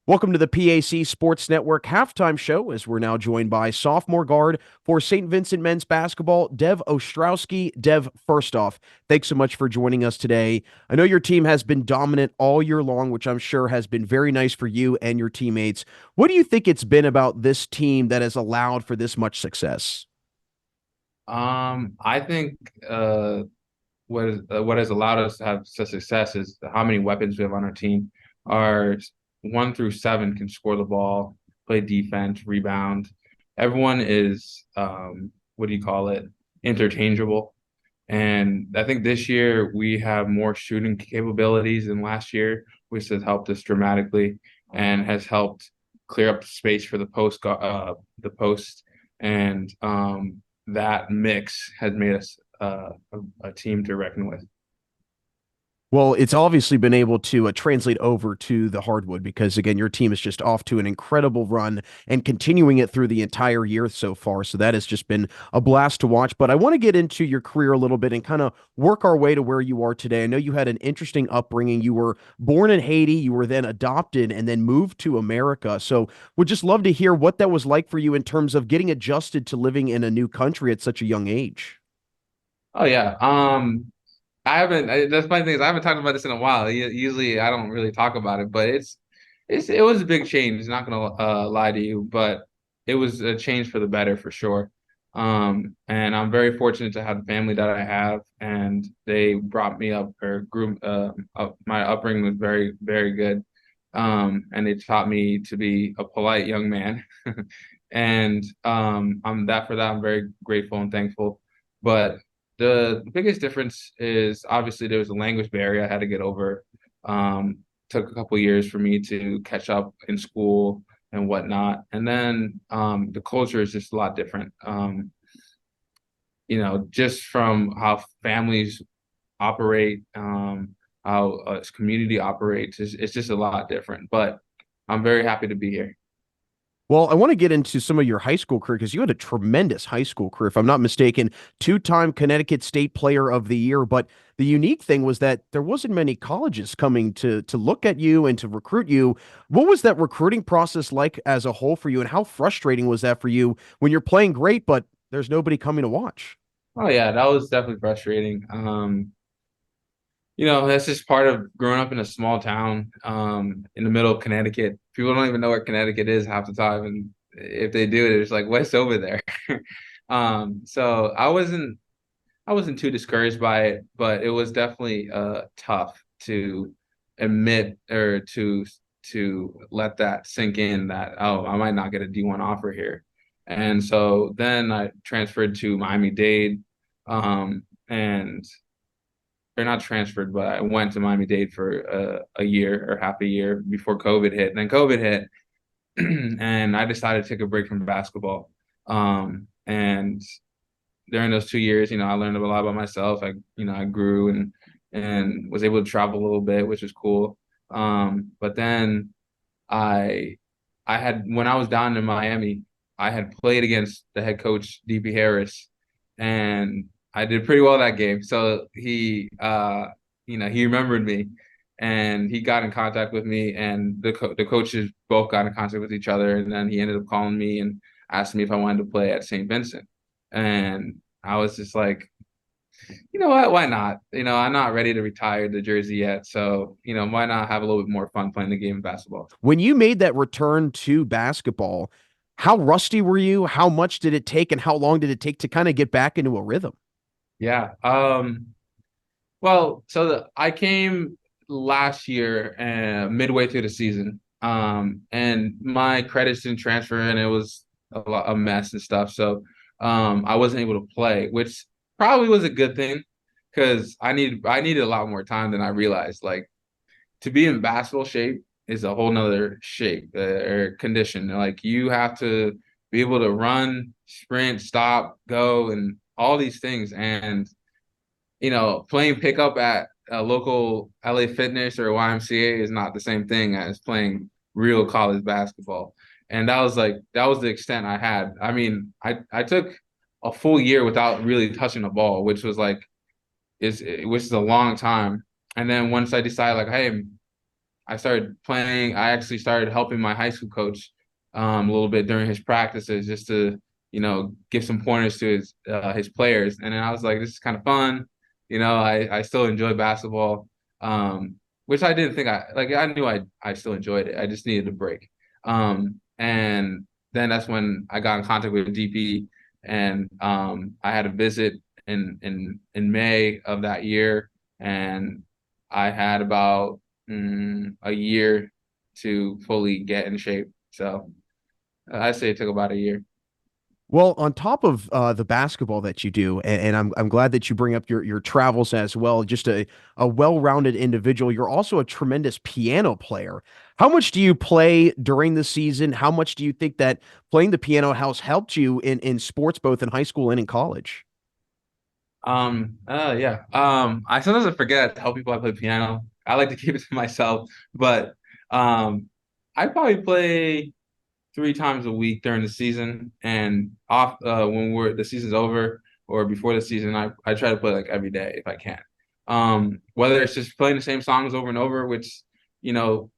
Welcome to the PAC Sports Network halftime show as we're now joined by sophomore guard for Saint Vincent men's basketball, Dev Ostrowski. Dev, first off, thanks so much for joining us today. I know your team has been dominant all year long, which I'm sure has been very nice for you and your teammates. What do you think it's been about this team that has allowed for this much success? I think what has allowed us to have such success is how many weapons we have on our team. Our 1 through 7 can score the ball, play defense, rebound. Everyone is what do you call it? Interchangeable. And I think this year we have more shooting capabilities than last year, which has helped us dramatically and has helped clear up space for the post, and that mix has made us a team to reckon with. Well, it's obviously been able to translate over to the hardwood because, again, your team is just off to an incredible run and continuing it through the entire year so far. So that has just been a blast to watch. But I want to get into your career a little bit and kind of work our way to where you are today. I know you had an interesting upbringing. You were born in Haiti, you were then adopted and then moved to America. So would just love to hear what that was like for you in terms of getting adjusted to living in a new country at such a young age. Oh yeah. I haven't. That's my thing is I haven't talked about this in a while. Usually I don't really talk about it, but it was a big change. Not gonna lie to you, but it was a change for the better for sure. And I'm very fortunate to have the family that I have, and they brought me up or grew up. My upbringing was very good. And they taught me to be a polite young man, and I'm very grateful and thankful. But the biggest difference is obviously there was a language barrier I had to get over. Took a couple years for me to catch up in school and whatnot. And then the culture is just a lot different. Just from how families operate, how community operates, it's just a lot different. But I'm very happy to be here. Well, I want to get into some of your high school career because you had a tremendous high school career. If I'm not mistaken, two-time Connecticut State Player of the Year. But the unique thing was that there wasn't many colleges coming to look at you and to recruit you. What was that recruiting process like as a whole for you, and how frustrating was that for you when you're playing great, but there's nobody coming to watch? Oh yeah, that was definitely frustrating. That's just part of growing up in a small town, in the middle of Connecticut. People don't even know where Connecticut is half the time, and if they do, it's like what's over there. So I wasn't too discouraged by it, but it was definitely tough to admit or to let that sink in that, oh, I might not get a D1 offer here. And so then I transferred to Miami-Dade, and or not transferred, but I went to Miami-Dade for a year or half a year before COVID hit. And then COVID hit, and I decided to take a break from basketball. And during those 2 years, I learned a lot about myself. I grew and was able to travel a little bit, which is cool. But then I, I had when I was down in Miami, I had played against the head coach DP Harris, and I did pretty well that game. So he remembered me, and he got in contact with me, and the coaches both got in contact with each other, and then he ended up calling me and asked me if I wanted to play at Saint Vincent. And I was just like, you know what? Why not? I'm not ready to retire the jersey yet. So, why not have a little bit more fun playing the game of basketball? When you made that return to basketball, how rusty were you? How much did it take, and how long did it take to kind of get back into a rhythm? Yeah. Well, I came last year midway through the season. And my credits didn't transfer, and it was a mess and stuff. So I wasn't able to play, which probably was a good thing because I needed a lot more time than I realized. Like, to be in basketball shape is a whole nother shape or condition. Like, you have to be able to run, sprint, stop, go, and all these things. And playing pickup at a local LA Fitness or YMCA is not the same thing as playing real college basketball. And that was the extent I had. I mean, I took a full year without really touching a ball, which is a long time. And then once I decided, like, hey, I started playing. I actually started helping my high school coach a little bit during his practices just to, give some pointers to his players. And then I was like, this is kind of fun. I still enjoy basketball, which I didn't think I like. I knew I still enjoyed it. I just needed a break. And then that's when I got in contact with DP, and I had a visit in May of that year, and I had about a year to fully get in shape. So I say it took about a year. Well, on top of the basketball that you do, and I'm glad that you bring up your travels as well, just a well-rounded individual. You're also a tremendous piano player. How much do you play during the season? How much do you think that playing the piano has helped you in sports, both in high school and in college? Yeah. I sometimes forget how people I play piano. I like to keep it to myself, but I probably play 3 times a week during the season, and off when the season's over or before the season, I try to play like every day if I can. Whether it's just playing the same songs over and over, which you know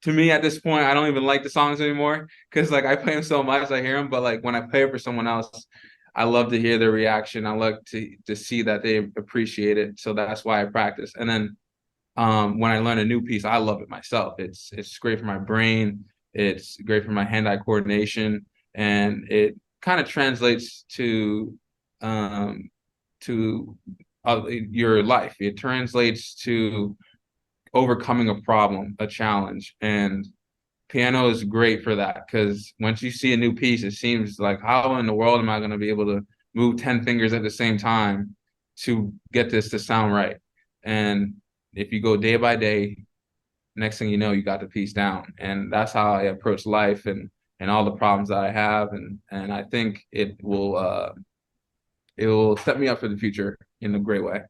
to me at this point, I don't even like the songs anymore because like I play them so much, I hear them. But like when I play it for someone else, I love to hear their reaction. I love to see that they appreciate it. So that's why I practice. And then when I learn a new piece, I love it myself. It's great for my brain. It's great for my hand-eye coordination, and it kind of translates um, to your life. It translates to overcoming a problem, a challenge. And piano is great for that because once you see a new piece, it seems like, how in the world am I going to be able to move 10 fingers at the same time to get this to sound right? And if you go day by day, next thing you know, you got the piece down. And that's how I approach life and all the problems that I have. And I think it will set me up for the future in a great way.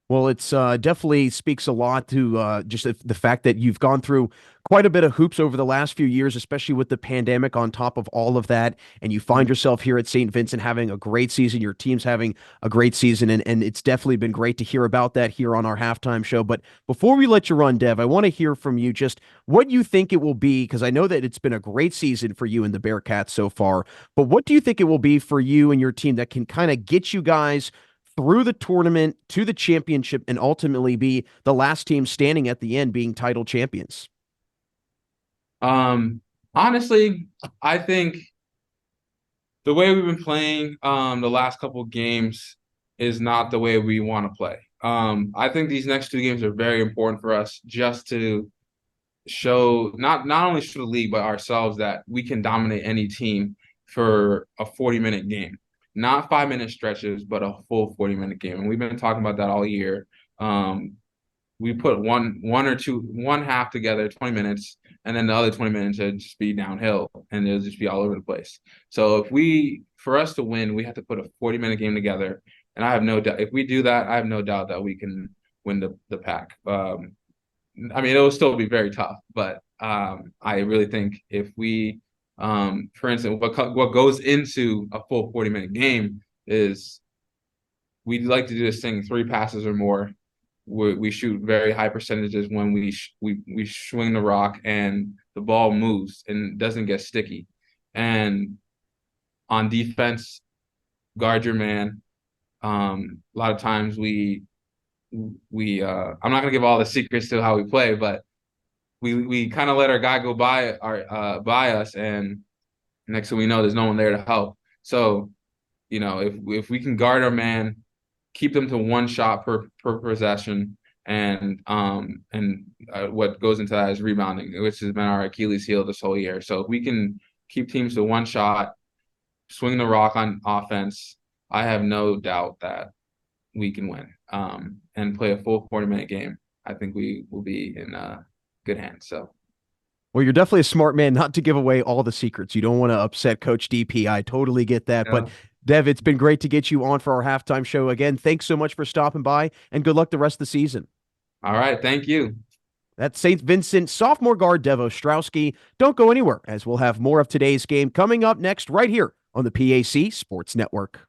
Well, it's definitely speaks a lot to just the fact that you've gone through quite a bit of hoops over the last few years, especially with the pandemic on top of all of that. And you find yourself here at Saint Vincent having a great season. Your team's having a great season. And it's definitely been great to hear about that here on our halftime show. But before we let you run, Dev, I want to hear from you just what you think it will be, because I know that it's been a great season for you and the Bearcats so far. But what do you think it will be for you and your team that can kind of get you guys through the tournament to the championship and ultimately be the last team standing at the end being title champions? Um, Honestly, I think the way we've been playing the last couple of games is not the way we want to play. I think these next 2 games are very important for us just to show not only show the league but ourselves that we can dominate any team for a 40-minute game. Not 5-minute stretches, but a full 40-minute game. And we've been talking about that all year. We put one half together, 20 minutes, and then the other 20 minutes would just be downhill and it'll just be all over the place. So for us to win, we have to put a 40-minute game together. And I have no doubt if we do that, I have no doubt that we can win the pack. I mean, it will still be very tough, but I really think if we, for instance, what goes into a full 40-minute game is we'd like to do this thing 3 passes or more. We shoot very high percentages when we swing the rock and the ball moves and doesn't get sticky. And on defense, guard your man. A lot of times I'm not gonna give all the secrets to how we play, but we kind of let our guy go by us, and next thing we know, there's no one there to help. So, if we can guard our man, keep them to one shot per possession, and what goes into that is rebounding, which has been our Achilles heel this whole year. So if we can keep teams to one shot, swing the rock on offense, I have no doubt that we can win and play a full 40-minute game. I think we will be in good hands. So. Well, you're definitely a smart man not to give away all the secrets. You don't want to upset Coach DP. I totally get that. Yeah. But Dev, it's been great to get you on for our halftime show again. Thanks so much for stopping by and good luck the rest of the season. All right. Thank you. That's St. Vincent sophomore guard Dev Ostrowski. Don't go anywhere, as we'll have more of today's game coming up next right here on the PAC Sports Network.